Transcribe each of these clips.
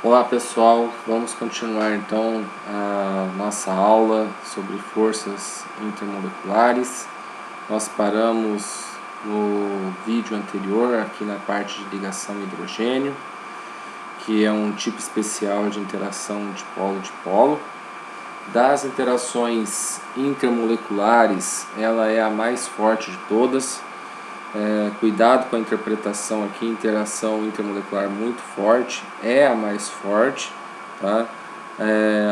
Olá pessoal, vamos continuar então a nossa aula sobre forças intermoleculares. Nós paramos no vídeo anterior aqui na parte de ligação hidrogênio, que é um tipo especial de interação de polo-dipolo. Das interações intermoleculares, ela é a mais forte de todas. Cuidado com a interpretação aqui, interação intermolecular muito forte, é a mais forte, tá?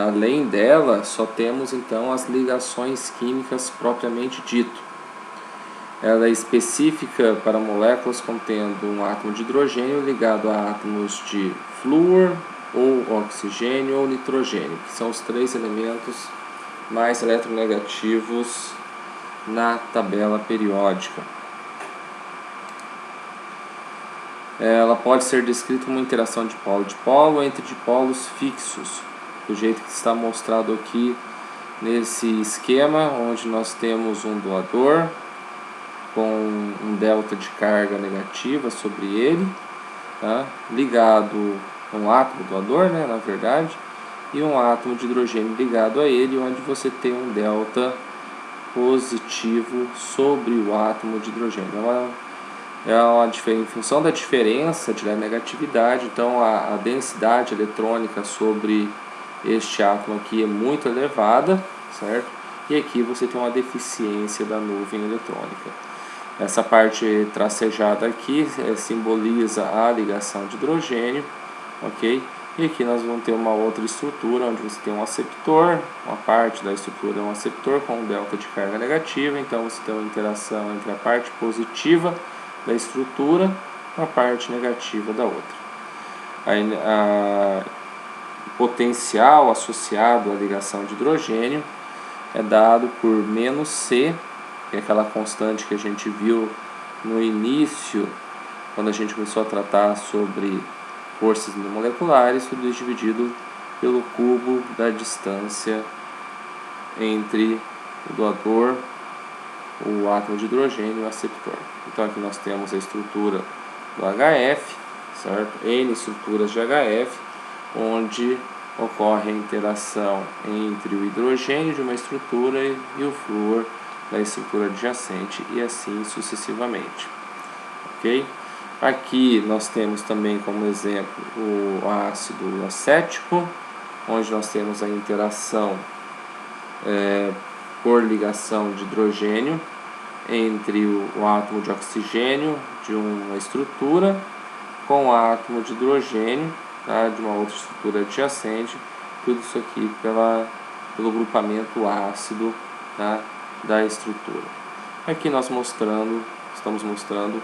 Além dela, só temos então as ligações químicas propriamente dito. Ela é específica para moléculas contendo um átomo de hidrogênio ligado a átomos de flúor, ou oxigênio ou nitrogênio, que são os três elementos mais eletronegativos na tabela periódica. Ela pode ser descrita como uma interação de polo-dipolo entre dipolos fixos, do jeito que está mostrado aqui nesse esquema, onde nós temos um doador com um delta de carga negativa sobre ele, tá? Ligado a um átomo doador, né, na verdade, e um átomo de hidrogênio ligado a ele, onde você tem um delta positivo sobre o átomo de hidrogênio. Em função da diferença de negatividade, então a densidade eletrônica sobre este átomo aqui é muito elevada, certo? E aqui você tem uma deficiência da nuvem eletrônica. Essa parte tracejada aqui simboliza a ligação de hidrogênio, ok? E aqui nós vamos ter uma outra estrutura, onde você tem um aceptor, uma parte da estrutura é um aceptor com um delta de carga negativa, então você tem uma interação entre a parte positiva da estrutura com a parte negativa da outra. O potencial associado à ligação de hidrogênio é dado por -C, que é aquela constante que a gente viu no início, quando a gente começou a tratar sobre forças moleculares, tudo isso dividido pelo cubo da distância entre o doador, o átomo de hidrogênio e o aceptor. Então aqui nós temos a estrutura do HF, certo? N estruturas de HF, onde ocorre a interação entre o hidrogênio de uma estrutura e o flúor da estrutura adjacente, e assim sucessivamente. Ok? Aqui nós temos também como exemplo o ácido acético, onde nós temos a interação por ligação de hidrogênio entre o átomo de oxigênio de uma estrutura com o átomo de hidrogênio, tá, de uma outra estrutura adjacente, tudo isso aqui pelo grupamento ácido, tá, da estrutura. Aqui nós estamos mostrando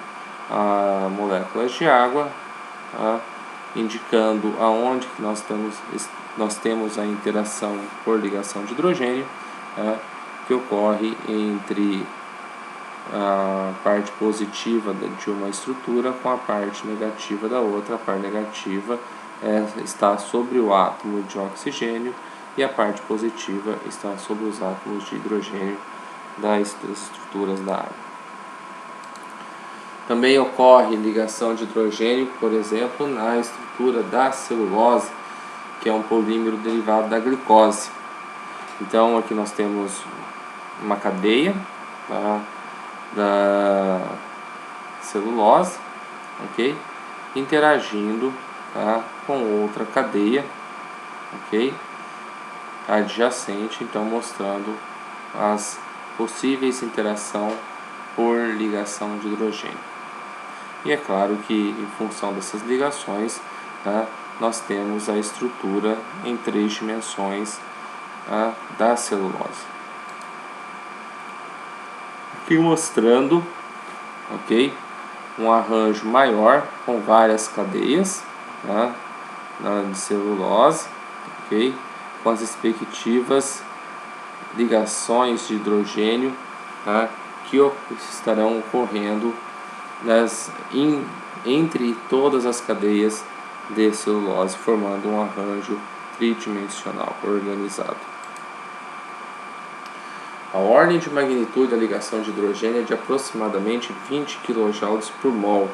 moléculas de água, tá, indicando aonde que nós temos a interação por ligação de hidrogênio, tá, que ocorre entre a parte positiva de uma estrutura com a parte negativa da outra. A parte negativa está sobre o átomo de oxigênio e a parte positiva está sobre os átomos de hidrogênio das estruturas da água. Também ocorre ligação de hidrogênio, por exemplo, na estrutura da celulose, que é um polímero derivado da glicose. Então aqui nós temos uma cadeia, tá, da celulose, ok, interagindo, tá, com outra cadeia, ok, adjacente, então mostrando as possíveis interação por ligação de hidrogênio. E é claro que em função dessas ligações, tá, nós temos a estrutura em 3 dimensões, tá, da celulose. Aqui mostrando, ok, um arranjo maior com várias cadeias, tá, de celulose, ok, com as respectivas ligações de hidrogênio, tá, que estarão ocorrendo entre todas as cadeias de celulose, formando um arranjo tridimensional organizado. A ordem de magnitude da ligação de hidrogênio é de aproximadamente 20 kJ por mol.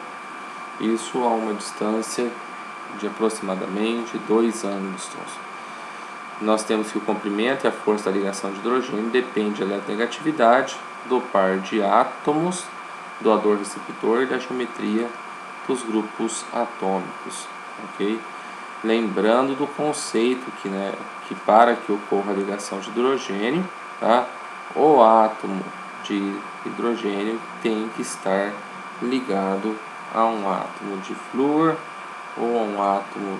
Isso a uma distância de aproximadamente 2 ângustrons. Nós temos que o comprimento e a força da ligação de hidrogênio depende da eletronegatividade, do par de átomos, doador-receptor e da geometria dos grupos atômicos, ok? Lembrando do conceito que para que ocorra a ligação de hidrogênio, tá? O átomo de hidrogênio tem que estar ligado a um átomo de flúor ou a um átomo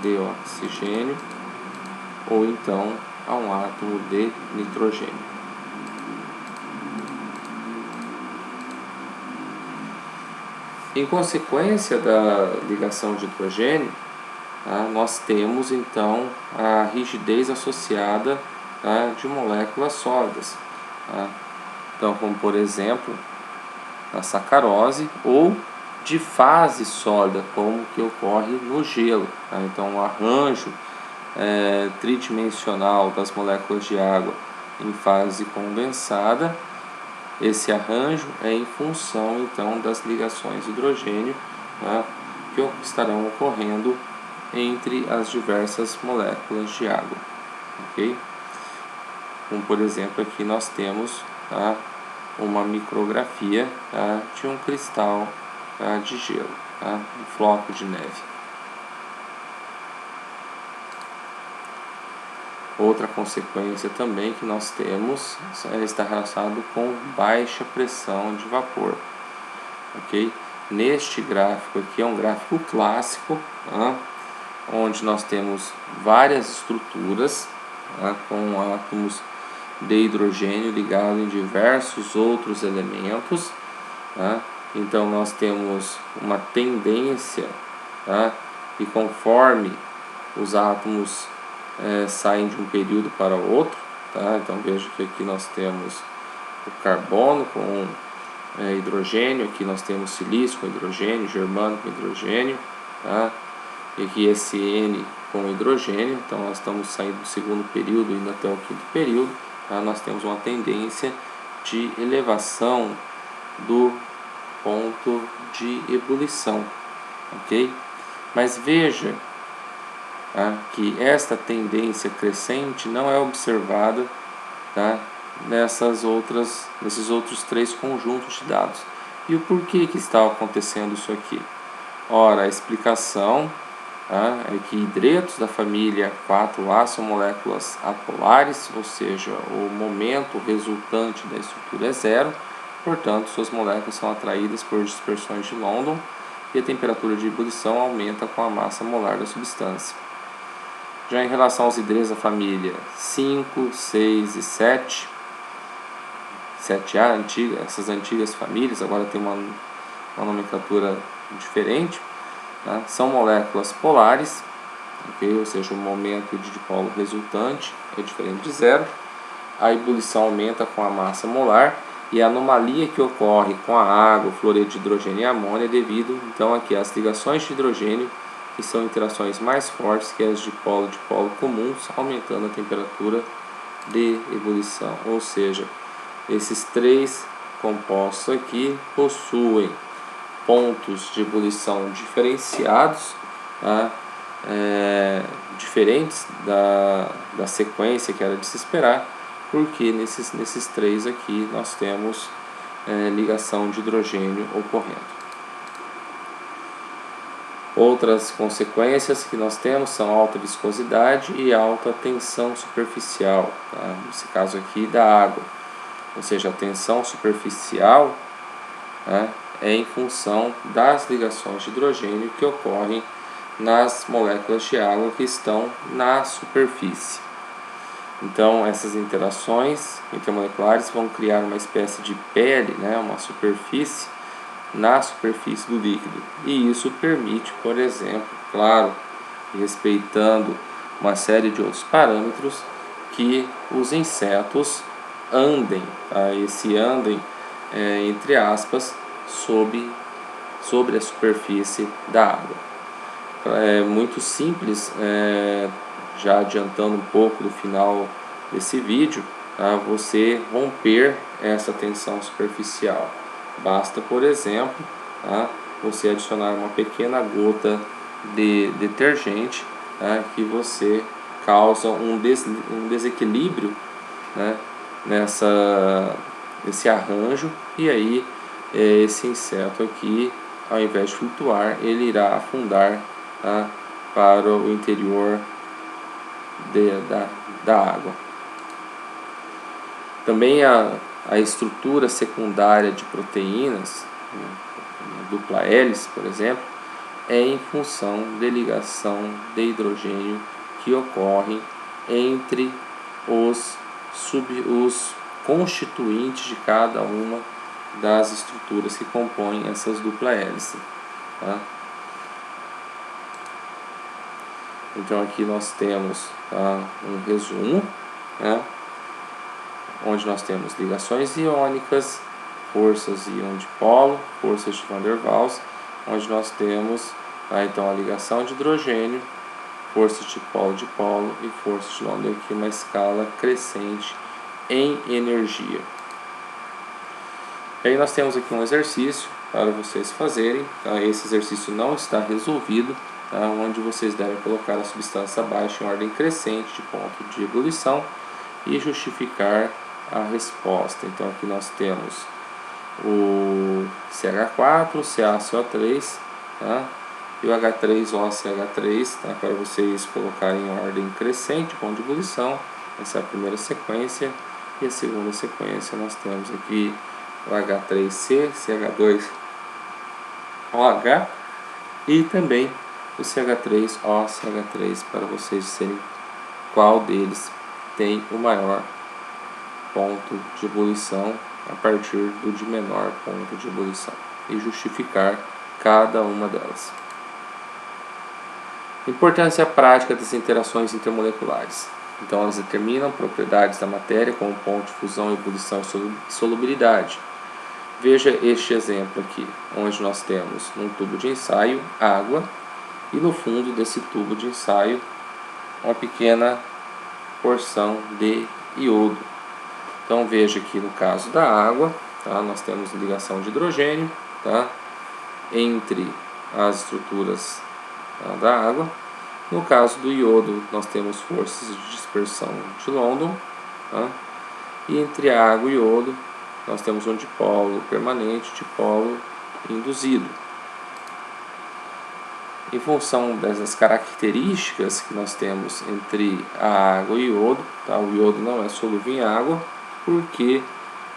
de oxigênio ou então a um átomo de nitrogênio. Em consequência da ligação de hidrogênio, nós temos então a rigidez associada de moléculas sólidas. Então, como por exemplo, a sacarose, ou de fase sólida, como que ocorre no gelo. Então, o arranjo tridimensional das moléculas de água em fase condensada, esse arranjo é em função então das ligações de hidrogênio que estarão ocorrendo entre as diversas moléculas de água, ok? Como por exemplo aqui nós temos uma micrografia de um cristal de gelo, um floco de neve. Outra consequência também que nós temos está relacionado com baixa pressão de vapor, ok? Neste gráfico aqui é um gráfico clássico, onde nós temos várias estruturas com átomos de hidrogênio ligados em diversos outros elementos. Então nós temos uma tendência, e conforme os átomos saem de um período para outro, então veja que aqui nós temos o carbono com hidrogênio, aqui nós temos silício com hidrogênio, germânio com hidrogênio, e aqui esse N com hidrogênio. Então nós estamos saindo do segundo período indo até o quinto período. Nós temos uma tendência de elevação do ponto de ebulição, ok? Mas veja que esta tendência crescente não é observada nesses outros 3 conjuntos de dados. E o porquê que está acontecendo isso aqui? Ora, a explicação é que hidretos da família 4A são moléculas apolares, ou seja, o momento resultante da estrutura é zero, portanto suas moléculas são atraídas por dispersões de London e a temperatura de ebulição aumenta com a massa molar da substância. Já em relação aos hidretos da família 5, 6 e 7, 7A, essas antigas famílias, agora tem uma nomenclatura diferente, são moléculas polares, okay? Ou seja, o momento de dipolo resultante é diferente de zero, a ebulição aumenta com a massa molar e a anomalia que ocorre com a água, o fluoreto de hidrogênio e a amônia é devido então aqui às ligações de hidrogênio, que são interações mais fortes que as de polo comuns, aumentando a temperatura de ebulição. Ou seja, esses 3 compostos aqui possuem pontos de ebulição diferenciados, diferentes da sequência que era de se esperar, porque nesses 3 aqui nós temos ligação de hidrogênio ocorrendo. Outras consequências que nós temos são alta viscosidade e alta tensão superficial, nesse caso aqui da água, ou seja, a tensão superficial é em função das ligações de hidrogênio que ocorrem nas moléculas de água que estão na superfície. Então essas interações intermoleculares vão criar uma espécie de pele, uma superfície na superfície do líquido, e isso permite, por exemplo, claro, respeitando uma série de outros parâmetros, que os insetos andem, esse andem entre aspas sobre a superfície da água. É muito simples, já adiantando um pouco do final desse vídeo, você romper essa tensão superficial. Basta, por exemplo, você adicionar uma pequena gota de detergente, né, que você causa um desequilíbrio, né, nesse arranjo, e aí esse inseto aqui, ao invés de flutuar, ele irá afundar, tá, para o interior da água. Também a estrutura secundária de proteínas, dupla hélice, por exemplo, é em função de ligação de hidrogênio que ocorre entre os constituintes de cada uma das estruturas que compõem essas dupla hélice, tá? Então aqui nós temos, tá, um resumo, né, onde nós temos ligações iônicas, forças íon dipolo, forças de Van der Waals, onde nós temos, tá, então a ligação de hidrogênio, forças de polo-dipolo e forças de London, aqui uma escala crescente em energia. E aí nós temos aqui um exercício para vocês fazerem, tá? Esse exercício não está resolvido, tá? Onde vocês devem colocar a substância abaixo em ordem crescente de ponto de ebulição e justificar a resposta. Então aqui nós temos o CH4, o CaCO3, tá? E o H3OCH3, tá? Para vocês colocarem em ordem crescente, ponto de ebulição. Essa é a primeira sequência. E a segunda sequência nós temos aqui o H3C, CH2OH e também o CH3OCH3, para vocês disserem qual deles tem o maior ponto de ebulição a partir do de menor ponto de ebulição e justificar cada uma delas. Importância prática das interações intermoleculares. Então elas determinam propriedades da matéria como ponto de fusão, ebulição e solubilidade. Veja este exemplo aqui, onde nós temos num tubo de ensaio água e no fundo desse tubo de ensaio uma pequena porção de iodo. Então veja aqui no caso da água, tá, nós temos ligação de hidrogênio, tá, entre as estruturas, tá, da água. No caso do iodo nós temos forças de dispersão de London, tá, e entre a água e o iodo nós temos um dipolo permanente, dipolo induzido. Em função dessas características que nós temos entre a água e o iodo, tá? O iodo não é solúvel em água, porque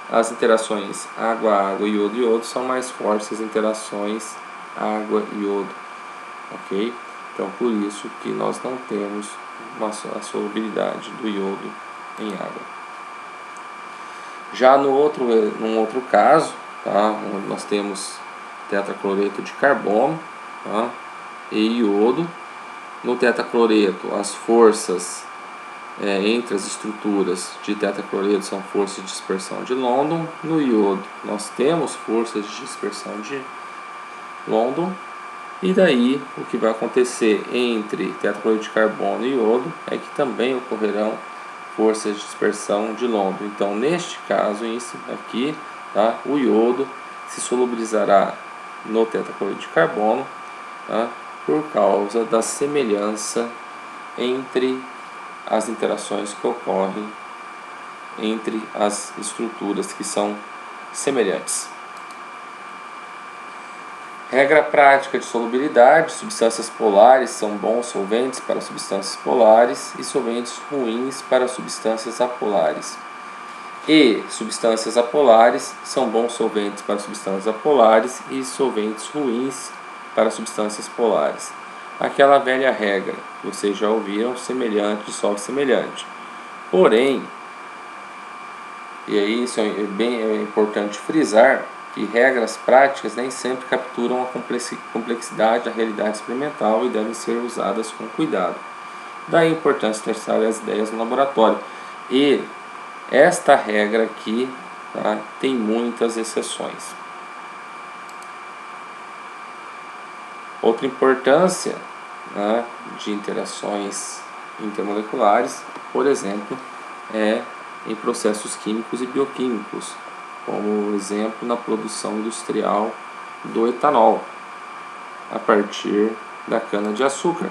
as interações água-água, iodo-iodo são mais fortes as interações água-iodo, ok? Então por isso que nós não temos a solubilidade do iodo em água. Já num outro caso, tá, onde nós temos tetracloreto de carbono, tá, e iodo. No tetracloreto, as forças entre as estruturas de tetracloreto são forças de dispersão de London. No iodo, nós temos forças de dispersão de London. E daí, o que vai acontecer entre tetracloreto de carbono e iodo é que também ocorrerão forças de dispersão de London. Então, neste caso aqui, tá, o iodo se solubilizará no tetracloreto de carbono, tá, por causa da semelhança entre as interações que ocorrem entre as estruturas que são semelhantes. Regra prática de solubilidade: substâncias polares são bons solventes para substâncias polares e solventes ruins para substâncias apolares. E substâncias apolares são bons solventes para substâncias apolares e solventes ruins para substâncias polares. Aquela velha regra, vocês já ouviram, semelhante dissolve semelhante. Porém, e aí isso é bem importante frisar, que regras práticas nem sempre capturam a complexidade da realidade experimental e devem ser usadas com cuidado. Daí a importância de testar as ideias no laboratório. E esta regra aqui, tá, tem muitas exceções. Outra importância, né, de interações intermoleculares, por exemplo, é em processos químicos e bioquímicos, como exemplo na produção industrial do etanol, a partir da cana-de-açúcar.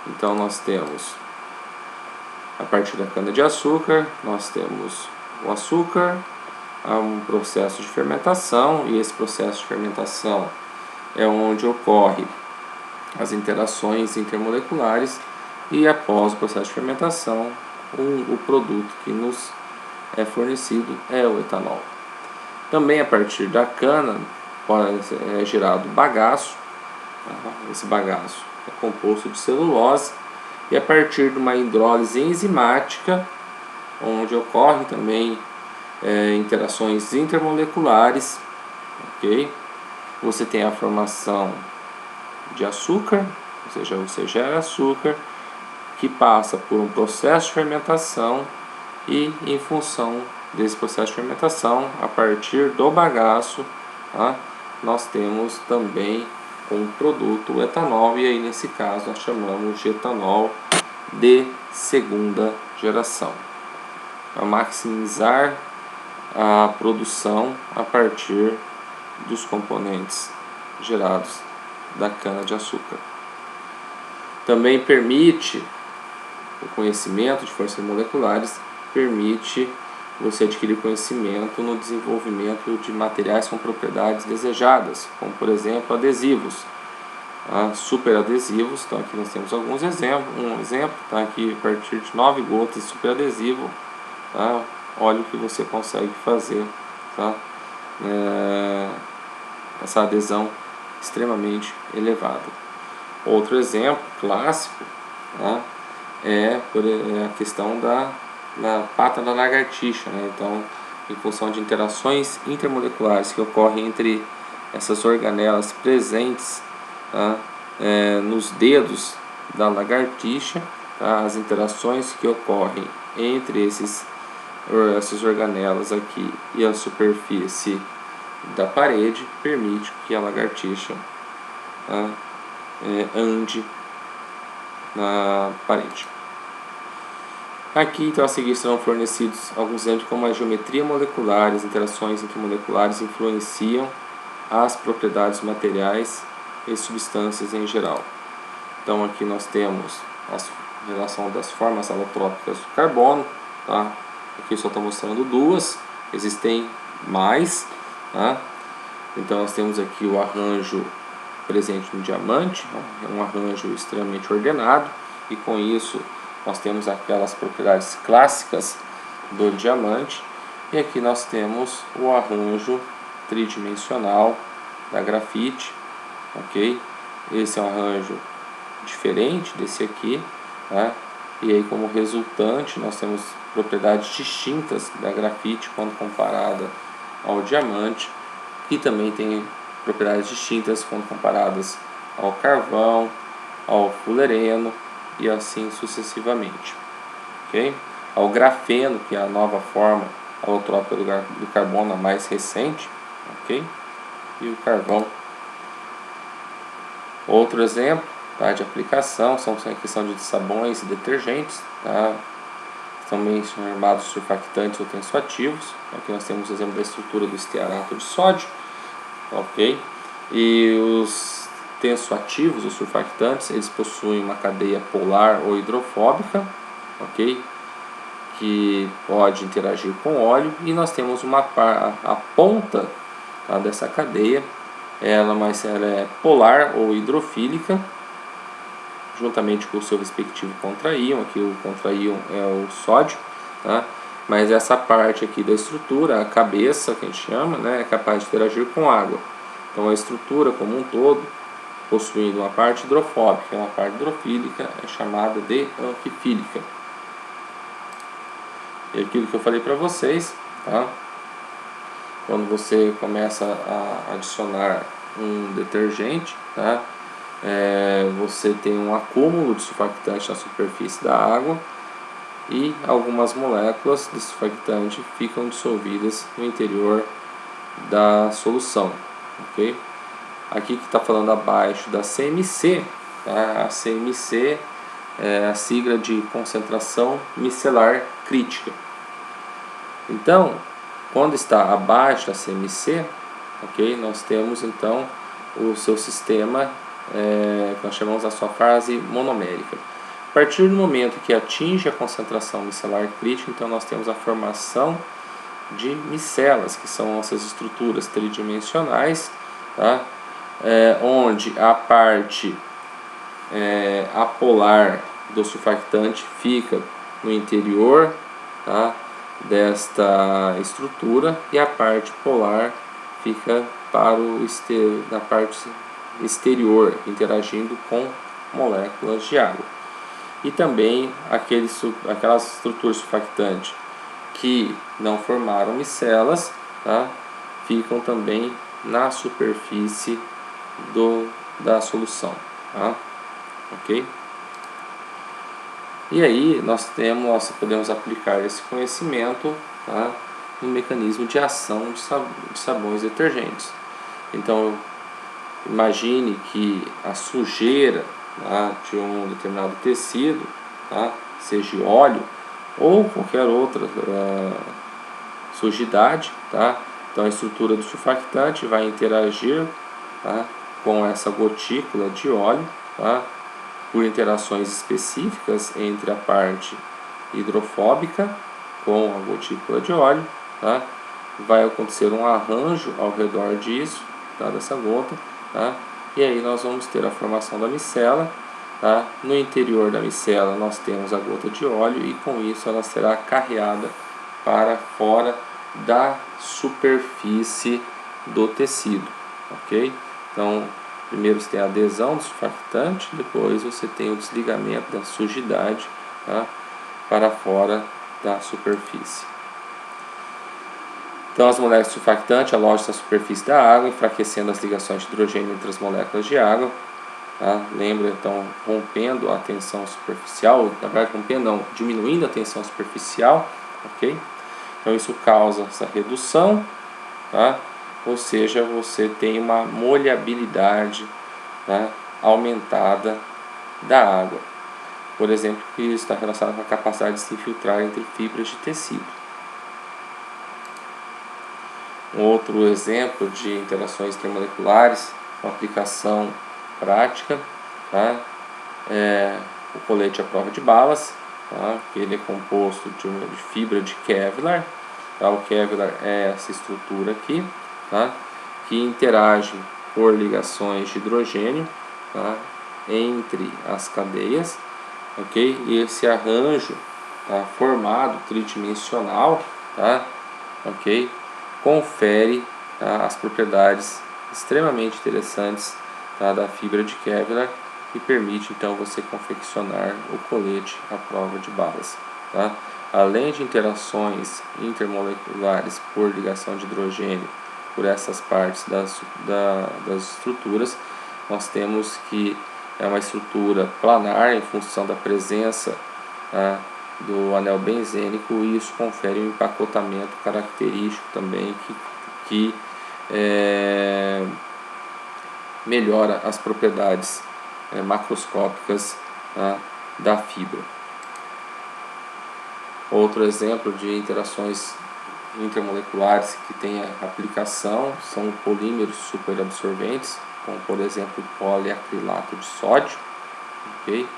Então nós temos, a partir da cana-de-açúcar, nós temos o açúcar, há um processo de fermentação, e esse processo de fermentação é onde ocorre as interações intermoleculares, e após o processo de fermentação, o produto que nos é fornecido é o etanol. Também a partir da cana é gerado bagaço. Esse bagaço é composto de celulose, e a partir de uma hidrólise enzimática, onde ocorre também interações intermoleculares, ok? Você tem a formação de açúcar, ou seja, você gera açúcar, que passa por um processo de fermentação, e em função desse processo de fermentação, a partir do bagaço, nós temos também um produto, o etanol, e aí nesse caso nós chamamos de etanol de segunda geração, para maximizar a produção a partir dos componentes gerados da cana-de-açúcar. Também permite o conhecimento de forças moleculares, permite você adquirir conhecimento no desenvolvimento de materiais com propriedades desejadas, como por exemplo adesivos, superadesivos. Então aqui nós temos alguns exemplos. Um exemplo está aqui, a partir de 9 gotas de superadesivo, olha o que você consegue fazer, essa adesão extremamente elevada. Outro exemplo clássico é a questão da pata da lagartixa, Então, em função de interações intermoleculares que ocorrem entre essas organelas presentes nos dedos da lagartixa, as interações que ocorrem entre essas organelas aqui e a superfície da parede permite que a lagartixa ande na parede. Aqui, então, a seguir serão fornecidos alguns exemplos de como a geometria molecular, as interações intermoleculares influenciam as propriedades materiais e substâncias em geral. Então, aqui nós temos a relação das formas alotrópicas do carbono, Aqui só estou mostrando duas, existem mais, Então, nós temos aqui o arranjo presente no diamante, é um arranjo extremamente ordenado, e com isso nós temos aquelas propriedades clássicas do diamante. E aqui nós temos o arranjo tridimensional da grafite, ok? Esse é um arranjo diferente desse aqui, E aí, como resultante, nós temos propriedades distintas da grafite quando comparada ao diamante, e também tem propriedades distintas quando comparadas ao carvão, ao fulereno, e assim sucessivamente, ok? Ao grafeno, que é a nova forma alotrópica do carbono, a mais recente, ok? E o carvão. Outro exemplo de aplicação são a questão de sabões e detergentes, também são chamados surfactantes ou tensoativos. Aqui nós temos o exemplo da estrutura do estearato de sódio, ok? E os tensoativos, os surfactantes, eles possuem uma cadeia polar ou hidrofóbica, ok? Que pode interagir com óleo, e nós temos a ponta dessa cadeia, ela é polar ou hidrofílica, juntamente com o seu respectivo contraíon. Aqui o contraíon é o sódio, Mas essa parte aqui da estrutura, a cabeça que a gente chama, é capaz de interagir com água. Então a estrutura como um todo, possuindo uma parte hidrofóbica e uma parte hidrofílica, é chamada de anfifílica. E aquilo que eu falei para vocês, quando você começa a adicionar um detergente, você tem um acúmulo de surfactante na superfície da água, e algumas moléculas de surfactante ficam dissolvidas no interior da solução, ok? Aqui que está falando abaixo da CMC, a CMC é a sigla de concentração micelar crítica. Então, quando está abaixo da CMC, ok, nós temos então o seu sistema que nós chamamos a sua fase monomérica. A partir do momento que atinge a concentração micelar crítica, então nós temos a formação de micelas, que são essas estruturas tridimensionais, tá? Onde a parte apolar do surfactante fica no interior, tá, desta estrutura, e a parte polar fica na parte exterior, interagindo com moléculas de água. E também aquelas estruturas surfactantes que não formaram micelas, tá, ficam também na superfície da solução, tá? Ok? E aí nós podemos aplicar esse conhecimento, tá, no mecanismo de ação de sabões detergentes. Então imagine que a sujeira, tá, de um determinado tecido, tá, seja óleo ou qualquer outra sujidade, tá? Então a estrutura do surfactante vai interagir, tá, com essa gotícula de óleo, tá, por interações específicas entre a parte hidrofóbica com a gotícula de óleo, tá? Vai acontecer um arranjo ao redor disso, tá, dessa gota, tá? E aí nós vamos ter a formação da micela, tá? No interior da micela nós temos a gota de óleo e com isso ela será carreada para fora da superfície do tecido, ok? Então primeiro você tem a adesão do surfactante, depois você tem o desligamento da sujidade, tá, para fora da superfície. Então as moléculas de surfactante alojam-se na superfície da água, enfraquecendo as ligações de hidrogênio entre as moléculas de água. Tá? Lembra, então, rompendo a tensão superficial, na verdade rompendo não, diminuindo a tensão superficial, ok? Então isso causa essa redução, tá? Ou seja, você tem uma molhabilidade, tá, aumentada da água. Por exemplo, que está relacionado com a capacidade de se infiltrar entre fibras de tecido. Um outro exemplo de interações intermoleculares, uma aplicação prática, tá, é o colete à prova de balas, tá, que ele é composto de fibra de Kevlar. Tá, o Kevlar é essa estrutura aqui, tá, que interage por ligações de hidrogênio, tá, entre as cadeias, ok? E esse arranjo, tá, formado tridimensional, tá, ok, confere, tá, as propriedades extremamente interessantes, tá, da fibra de Kevlar e permite então você confeccionar o colete à prova de balas, tá? Além de interações intermoleculares por ligação de hidrogênio por essas partes das estruturas, nós temos que é uma estrutura planar em função da presença, tá, do anel benzênico, e isso confere um empacotamento característico também que melhora as propriedades macroscópicas, tá, da fibra. Outro exemplo de interações intermoleculares que tem aplicação são polímeros superabsorventes, como por exemplo o poliacrilato de sódio, ok?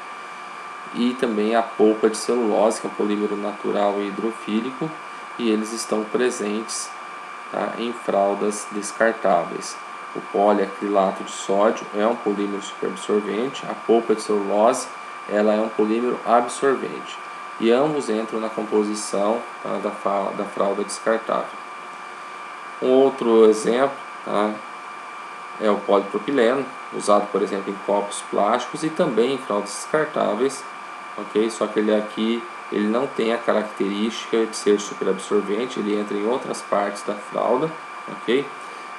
E também a polpa de celulose, que é um polímero natural e hidrofílico, e eles estão presentes, tá, em fraldas descartáveis. O poliacrilato de sódio é um polímero superabsorvente, a polpa de celulose ela é um polímero absorvente, e ambos entram na composição, tá, da fralda descartável. Um outro exemplo, tá, é o polipropileno, usado por exemplo em copos plásticos e também em fraldas descartáveis, ok? Só que ele não tem a característica de ser superabsorvente, ele entra em outras partes da fralda, ok?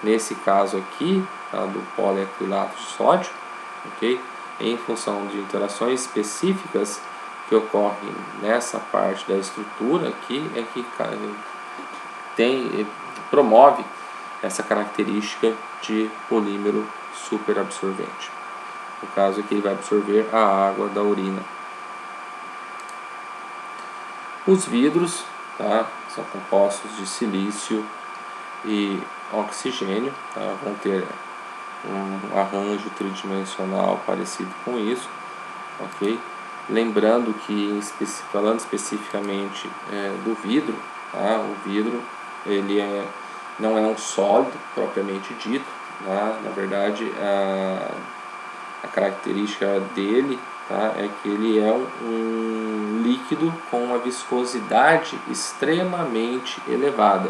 Nesse caso aqui, tá, do poliacrilato de sódio, ok? Em função de interações específicas que ocorrem nessa parte da estrutura aqui, é que promove essa característica de polímero superabsorvente. No caso aqui, ele vai absorver a água da urina. Os vidros, tá, são compostos de silício e oxigênio, tá, vão ter um arranjo tridimensional parecido com isso, ok? Lembrando que, falando especificamente do vidro, tá? O vidro ele não é um sólido propriamente dito, tá? Na verdade a característica dele, tá? É que ele é um líquido com uma viscosidade extremamente elevada.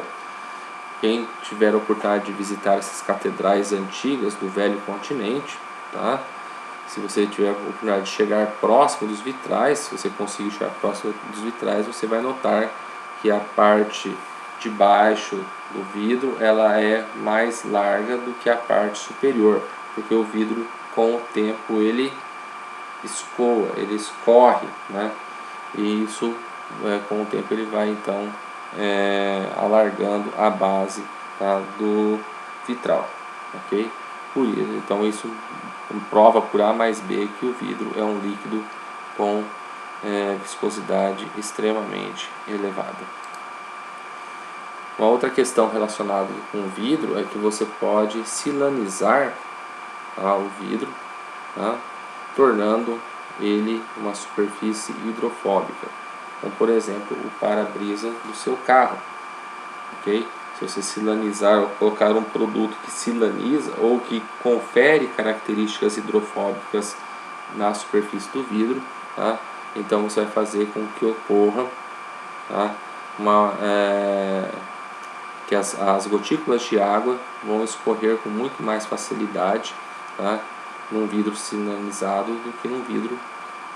Quem tiver a oportunidade de visitar essas catedrais antigas do Velho Continente, tá? Se você tiver a oportunidade de chegar próximo dos vitrais, se você conseguir chegar próximo dos vitrais, você vai notar que a parte de baixo do vidro ela é mais larga do que a parte superior, porque o vidro com o tempo ele escoa, ele escorre, né? E isso com o tempo ele vai então alargando a base, tá, do vitral, ok? Então isso prova por A mais B que o vidro é um líquido com viscosidade extremamente elevada. Uma outra questão relacionada com o vidro é que você pode silanizar, tá, o vidro, tá, tornando ele uma superfície hidrofóbica, como por exemplo o para-brisa do seu carro, ok? Se você silanizar ou colocar um produto que silaniza ou que confere características hidrofóbicas na superfície do vidro, tá? Então você vai fazer com que ocorra, tá, que as gotículas de água vão escorrer com muito mais facilidade, tá, num vidro silanizado do que num vidro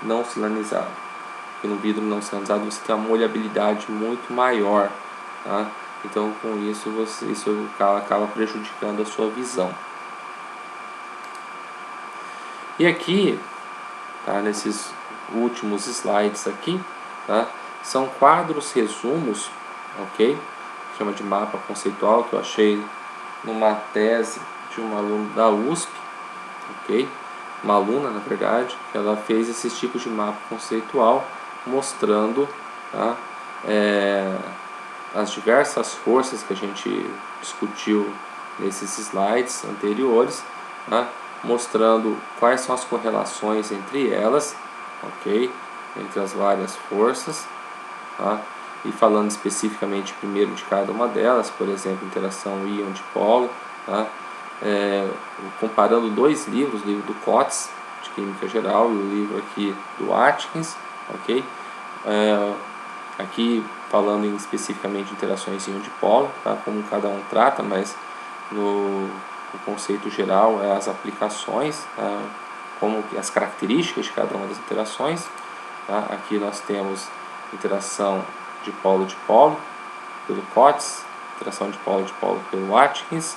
não silanizado. Porque no vidro não silanizado você tem uma molhabilidade muito maior, tá? Então com isso isso acaba prejudicando a sua visão. E aqui, tá, nesses últimos slides aqui, tá, são quadros resumos, ok? Chama de mapa conceitual, que eu achei numa tese de uma aluna da USP, ok? Uma aluna, na verdade, que ela fez esses tipos de mapa conceitual mostrando, tá, as diversas forças que a gente discutiu nesses slides anteriores, tá, mostrando quais são as correlações entre elas, ok? Entre as várias forças, tá? E falando especificamente primeiro de cada uma delas, por exemplo, interação íon-dipolo, tá? Comparando dois livros, o livro do Cotes, de Química Geral, e o livro aqui do Atkins, ok? Aqui falando especificamente de interações íon-dipolo, tá? Como cada um trata, mas no conceito geral é as aplicações, tá? Como as características de cada uma das interações, tá? Aqui nós temos interação dipolo-dipolo pelo Cotes, interação dipolo-dipolo pelo Atkins.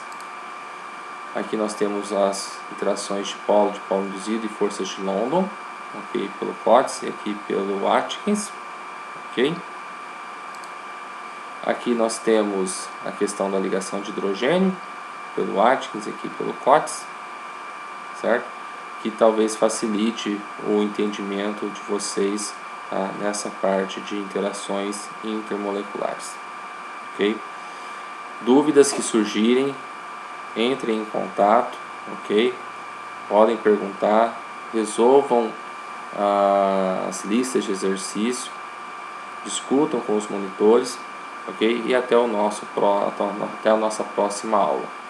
Aqui nós temos as interações dipolo-dipolo induzido e forças de London, ok, pelo Cotes e aqui pelo Atkins, ok. Aqui nós temos a questão da ligação de hidrogênio pelo Atkins e aqui pelo Cotes, certo? Que talvez facilite o entendimento de vocês, tá, nessa parte de interações intermoleculares, ok? Dúvidas que surgirem, entrem em contato, ok? Podem perguntar, resolvam as listas de exercício, discutam com os monitores, ok? E até a nossa próxima aula.